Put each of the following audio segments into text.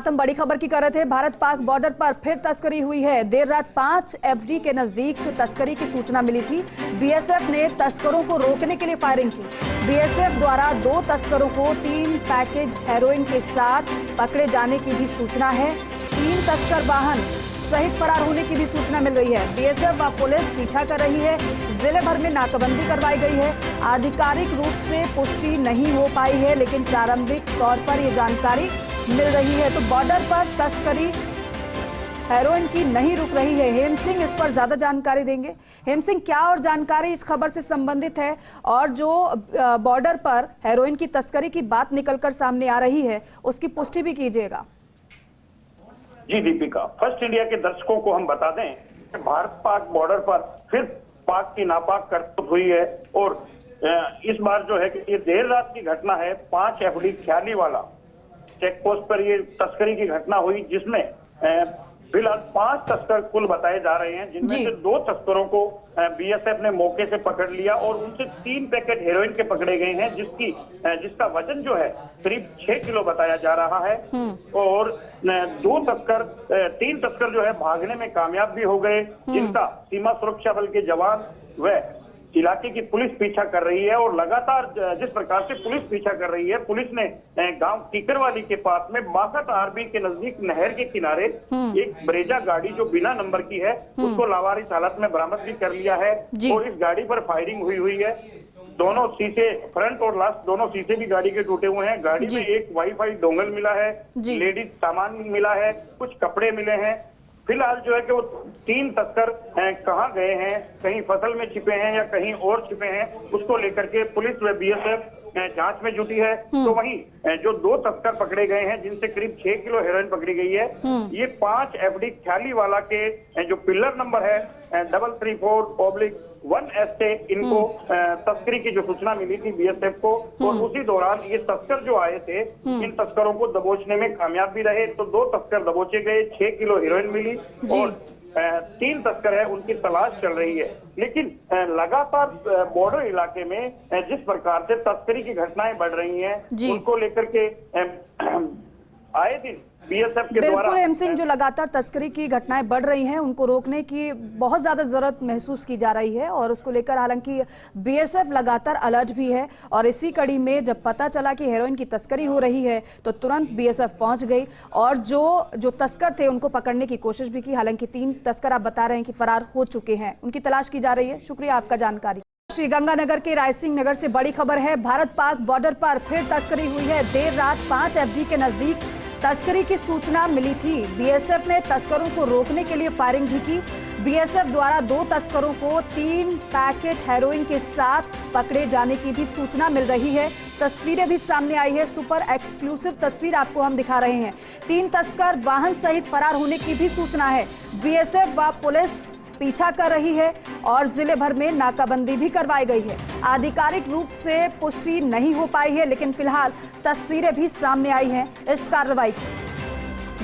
हम बड़ी खबर की कर रहे थे। भारत पाक बॉर्डर पर फिर तस्करी हुई है। देर रात 5 एफडी के नजदीक तस्करी की सूचना मिली थी। बीएसएफ ने तस्करों को रोकने के लिए फायरिंग की। बीएसएफ द्वारा 2 तस्करों को 3 पैकेज हेरोइन के साथ पकड़े जाने की भी सूचना है। 3 तस्कर वाहन सहित फरार होने की भी सूचना मिल रही है। बीएसएफ व पुलिस पीछा कर रही है। जिले भर में नाकाबंदी करवाई गई है। आधिकारिक रूप से पुष्टि नहीं हो पाई है, लेकिन प्रारंभिक तौर पर ये जानकारी मिल रही है। तो बॉर्डर पर तस्करी हेरोइन की नहीं रुक रही है। हेम सिंह इस पर ज्यादा जानकारी देंगे। हेम सिंह, क्या और जानकारी इस खबर से संबंधित है, और जो बॉर्डर पर हेरोइन की तस्करी की बात निकलकर सामने आ रही है उसकी पुष्टि भी कीजिएगा। जी दीपिका, फर्स्ट इंडिया के दर्शकों को हम बता दें कि भारत पाक बॉर्डर पर फिर पाक की नापाक करतूत हुई है, और इस बार जो है कि ये देर रात की घटना है। 5 एफडी ख्याली वाला चेक पोस्ट पर ये तस्करी की घटना हुई, जिसमें फिलहाल 5 तस्कर कुल बताए जा रहे हैं, जिनमें से 2 तस्करों को बीएसएफ ने मौके से पकड़ लिया और उनसे 3 पैकेट हेरोइन के पकड़े गए हैं, जिसका वजन जो है करीब 6 किलो बताया जा रहा है। और 3 तस्कर जो है भागने में कामयाब भी हो गए, जिनका सीमा सुरक्षा बल के जवान व इलाके की पुलिस पीछा कर रही है। और लगातार जिस प्रकार से पुलिस पीछा कर रही है, पुलिस ने गांव टीकरवाली के पास में बासठ आरबी के नजदीक नहर के किनारे एक ब्रेजा गाड़ी जो बिना नंबर की है उसको लावारिस हालत में बरामद भी कर लिया है। और इस गाड़ी पर फायरिंग हुई है। दोनों शीशे, फ्रंट और लास्ट दोनों शीशे भी गाड़ी के टूटे हुए हैं। गाड़ी में एक वाईफाई डोंगल मिला है, लेडीज सामान मिला है, कुछ कपड़े मिले हैं। फिलहाल जो है कि वो 3 तस्कर कहाँ गए हैं, कहीं फसल में छिपे हैं या कहीं और छिपे हैं, उसको लेकर के पुलिस व बीएसएफ जांच में जुटी है। तो वहीं जो 2 तस्कर पकड़े गए हैं, जिनसे करीब 6 किलो हेरोइन पकड़ी गई है, ये 5 एफडी ख्याली वाला के जो पिलर नंबर है 334/1 से इनको तस्करी की जो सूचना मिली थी बीएसएफ को, और उसी दौरान ये तस्कर जो आए थे इन तस्करों को दबोचने में कामयाब भी रहे। तो 2 तस्कर दबोचे गए, 6 किलो हेरोइन मिली और 3 तस्कर है उनकी तलाश चल रही है। लेकिन लगातार बॉर्डर इलाके में जिस प्रकार से तस्करी की घटनाएं बढ़ रही हैं, उनको लेकर के आए दिन बीएसएफ के द्वारा बिल्कुल हेम सिंह, जो लगातार तस्करी की घटनाएं बढ़ रही हैं उनको रोकने की बहुत ज्यादा जरूरत महसूस की जा रही है, और उसको लेकर हालांकि बीएसएफ लगातार अलर्ट भी है। और इसी कड़ी में जब पता चला कि हेरोइन की तस्करी हो रही है तो तुरंत बीएसएफ पहुंच गई और जो तस्कर थे उनको पकड़ने की कोशिश भी की। हालांकि 3 तस्कर आप बता रहे हैं कि फरार हो चुके हैं, उनकी तलाश की जा रही है। शुक्रिया आपका जानकारी। श्रीगंगानगर के रायसिंह नगर से बड़ी खबर है। भारत पाक बॉर्डर पर फिर तस्करी हुई है। देर रात 5 एफडी के नजदीक तस्करी की सूचना मिली थी। बीएसएफ ने तस्करों को रोकने के लिए फायरिंग भी की। बीएसएफ द्वारा 2 तस्करों को 3 पैकेट हेरोइन के साथ पकड़े जाने की भी सूचना मिल रही है। तस्वीरें भी सामने आई है, सुपर एक्सक्लूसिव तस्वीर आपको हम दिखा रहे हैं। 3 तस्कर वाहन सहित फरार होने की भी सूचना है। बीएसएफ व पुलिस पीछा कर रही है और जिले भर में नाकाबंदी भी करवाई गई है। आधिकारिक रूप से पुष्टि नहीं हो पाई है, लेकिन फिलहाल तस्वीरें भी सामने आई हैं इस कार्रवाई की।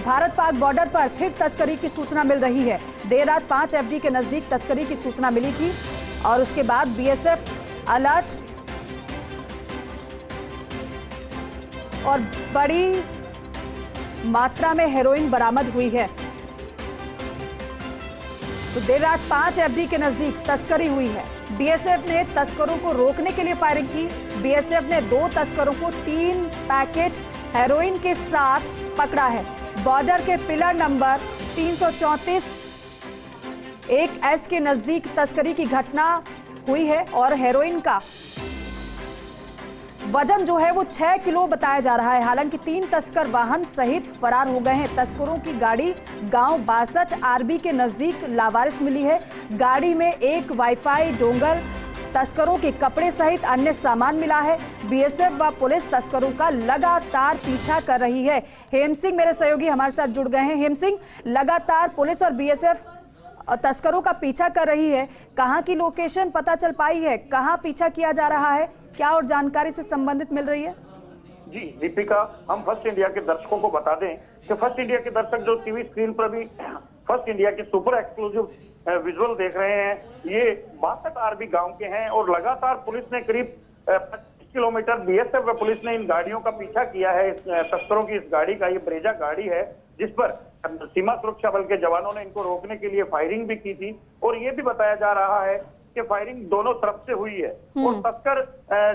भारत पाक बॉर्डर पर फिर तस्करी की सूचना मिल रही है। देर रात 5 एफडी के नजदीक तस्करी की सूचना मिली थी और उसके बाद बीएसएफ अलर्ट और बड़ी मात्रा में हेरोइन बरामद हुई है। तो देर रात 5 एफडी के नजदीक तस्करी हुई है। बीएसएफ ने तस्करों को रोकने के लिए फायरिंग की। बीएसएफ ने 2 तस्करों को 3 पैकेट हेरोइन के साथ पकड़ा है। बॉर्डर के पिलर नंबर 334/1 के नजदीक तस्करी की घटना हुई है और हेरोइन का वजन जो है वो 6 किलो बताया जा रहा है। हालांकि 3 तस्कर वाहन सहित फरार हो गए हैं। तस्करों की गाड़ी गांव 62 आरबी के नजदीक लावारिस मिली है। गाड़ी में एक वाईफाई डोंगल, तस्करों के कपड़े सहित अन्य सामान मिला है। बीएसएफ व पुलिस तस्करों का लगातार पीछा कर रही है। हेम सिंह मेरे सहयोगी हमारे साथ जुड़ गए हैं। हेम सिंह, लगातार पुलिस और बीएसएफ तस्करों का पीछा कर रही है। कहां की लोकेशन पता चल पाई है? कहां पीछा किया जा रहा है? क्या और जानकारी से संबंधित मिल रही है? जी दीपिका, हम फर्स्ट इंडिया के दर्शकों को बता दें कि फर्स्ट इंडिया के दर्शक जो टीवी स्क्रीन पर भी फर्स्ट इंडिया के सुपर एक्सक्लूसिव विजुअल देख रहे हैं, ये 62 आरबी गांव के हैं और लगातार पुलिस ने करीब किलोमीटर बीएसएफ व पुलिस ने इन गाड़ियों का पीछा किया है। इस तस्करों की इस गाड़ी का, ये ब्रेजा गाड़ी है जिस पर सीमा सुरक्षा बल के जवानों ने इनको रोकने के लिए फायरिंग भी की थी। और ये भी बताया जा रहा है कि फायरिंग दोनों तरफ से हुई है। और तस्कर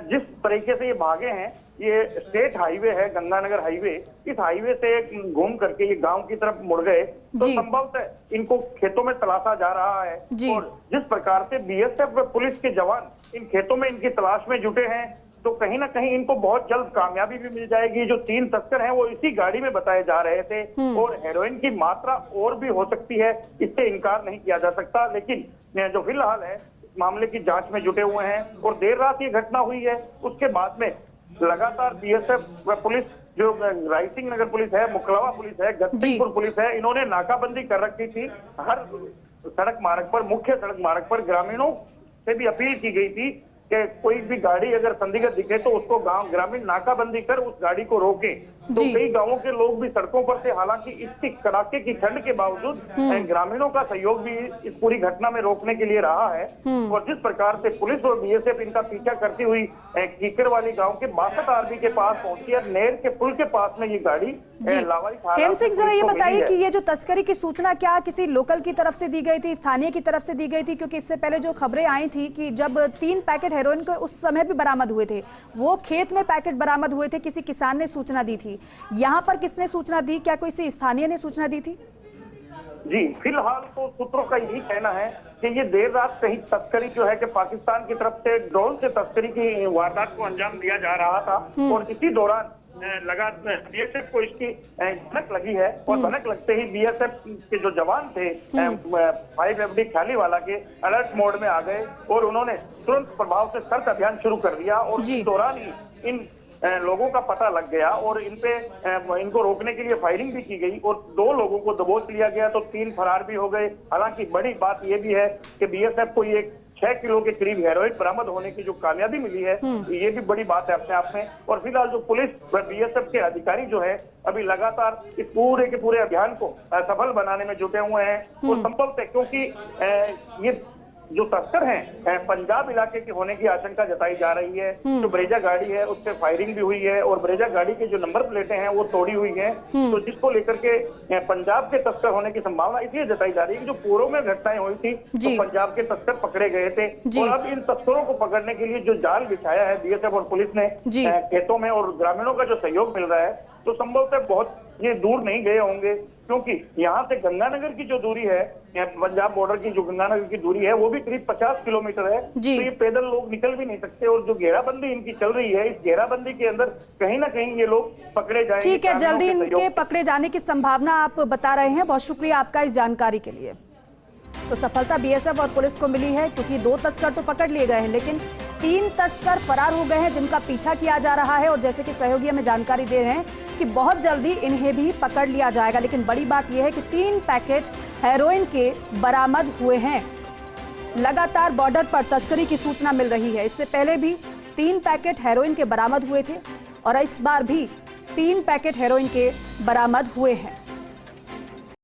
जिस तरीके से ये भागे हैं, ये स्टेट हाईवे है, गंगानगर हाईवे, इस हाईवे से घूम करके ये गांव की तरफ मुड़ गए, तो संभवतः इनको खेतों में तलाशा जा रहा है। और जिस प्रकार से बीएसएफ व पुलिस के जवान इन खेतों में इनकी तलाश में जुटे हैं, तो कहीं ना कहीं इनको बहुत जल्द कामयाबी भी मिल जाएगी। जो 3 तस्कर हैं वो इसी गाड़ी में बताए जा रहे थे और हेरोइन की मात्रा और भी हो सकती है, इससे इनकार नहीं किया जा सकता। लेकिन जो फिलहाल है मामले की जांच में जुटे हुए हैं। और देर रात ये घटना हुई है, उसके बाद में लगातार बीएसएफ व पुलिस, जो रायसिंह नगर पुलिस है, मुकलावा पुलिस है, गस्तीपुर पुलिस है, इन्होंने नाकाबंदी कर रखी थी। हर सड़क मार्ग पर, मुख्य सड़क मार्ग पर ग्रामीणों से भी अपील की गई थी कि कोई भी गाड़ी अगर संदिग्ध दिखे तो उसको गांव ग्रामीण नाकाबंदी कर उस गाड़ी को रोके। तो कई गांवों के लोग भी सड़कों पर थे। हालांकि इतनी कड़ाके की ठंड के बावजूद ग्रामीणों का सहयोग भी इस पूरी घटना में रोकने के लिए रहा है। और जिस प्रकार से पुलिस और बीएसएफ इनका पीछा करती हुई कीकर वाली गांव के 62 आरबी के पास पहुंची है, नेर के पुल के पास में ये गाड़ी लावाई हेम सिंह, जरा ये बताइए कि ये जो तस्करी की सूचना क्या किसी लोकल की तरफ से दी गई थी, स्थानीय की तरफ से दी गई थी? क्योंकि इससे पहले जो खबरें आई थी कि जब 3 पैकेट हेरोइन को उस समय भी बरामद हुए थे, वो खेत में पैकेट बरामद हुए थे, किसी किसान ने सूचना दी थी। यहाँ पर किसने सूचना दी? क्या कोई स्थानीय ने सूचना दी थी? जी, फिलहाल तो सूत्रों का यही कहना है कि ये देर रात कहीं तस्करी जो है कि पाकिस्तान की तरफ से ड्रोन से तस्करी की वारदात को अंजाम दिया जा रहा था। और इसी दौरान लगातार बीएसएफ को इसकी भनक लगी है। और भनक लगते ही बीएसएफ के जो जवान थे 5 FD खालीवाला के अलर्ट मोड में आ गए और उन्होंने तुरंत प्रभाव से सर्च अभियान शुरू कर दिया। और इस दौरान ही इन लोगों का पता लग गया और इनको रोकने के लिए फायरिंग भी की गई और 2 लोगों को दबोच लिया गया, तो 3 फरार भी हो गए। हालांकि बड़ी बात यह भी है कि बीएसएफ को ये 6 किलो के करीब हेरोइन बरामद होने की जो कामयाबी मिली है, ये भी बड़ी बात है अपने आप में। और फिलहाल जो पुलिस व बीएसएफ के अधिकारी जो है अभी लगातार इस पूरे के पूरे अभियान को सफल बनाने में जुटे हुए हैं। और संभवतः क्योंकि ये जो तस्कर हैं पंजाब इलाके के होने की आशंका जताई जा रही है। जो ब्रेजा गाड़ी है उस पर फायरिंग भी हुई है और ब्रेजा गाड़ी के जो नंबर प्लेटें हैं वो तोड़ी हुई हैं। तो जिसको लेकर के पंजाब के तस्कर होने की संभावना इसलिए जताई जा रही है कि जो पूर्व में घटनाएं हुई थी तो पंजाब के तस्कर पकड़े गए थे। और अब इन तस्करों को पकड़ने के लिए जो जाल बिछाया है बीएसएफ और पुलिस ने खेतों में, और ग्रामीणों का जो सहयोग मिल रहा है, तो संभवतः बहुत ये दूर नहीं गए होंगे। क्योंकि यहाँ से गंगानगर की जो दूरी है, पंजाब बॉर्डर की जो गंगानगर की दूरी है, वो भी करीब 50 किलोमीटर है। तो ये पैदल लोग निकल भी नहीं सकते। और जो घेराबंदी इनकी चल रही है, इस घेराबंदी के अंदर कहीं ना कहीं ये लोग पकड़े जाएंगे। ठीक है, जल्दी इनके पकड़े जाने की संभावना आप बता रहे हैं। बहुत शुक्रिया आपका इस जानकारी के लिए। तो सफलता बीएसएफ और पुलिस को मिली है क्योंकि 2 तस्कर तो पकड़ लिए गए हैं, लेकिन 3 तस्कर फरार हो गए हैं जिनका पीछा किया जा रहा है। और जैसे कि सहयोगी हमें जानकारी दे रहे हैं कि बहुत जल्दी इन्हें भी पकड़ लिया जाएगा। लेकिन बड़ी बात यह है कि 3 पैकेट हेरोइन के बरामद हुए हैं। लगातार बॉर्डर पर तस्करी की सूचना मिल रही है। इससे पहले भी 3 पैकेट हेरोइन के बरामद हुए थे और इस बार भी 3 पैकेट हेरोइन के बरामद हुए हैं।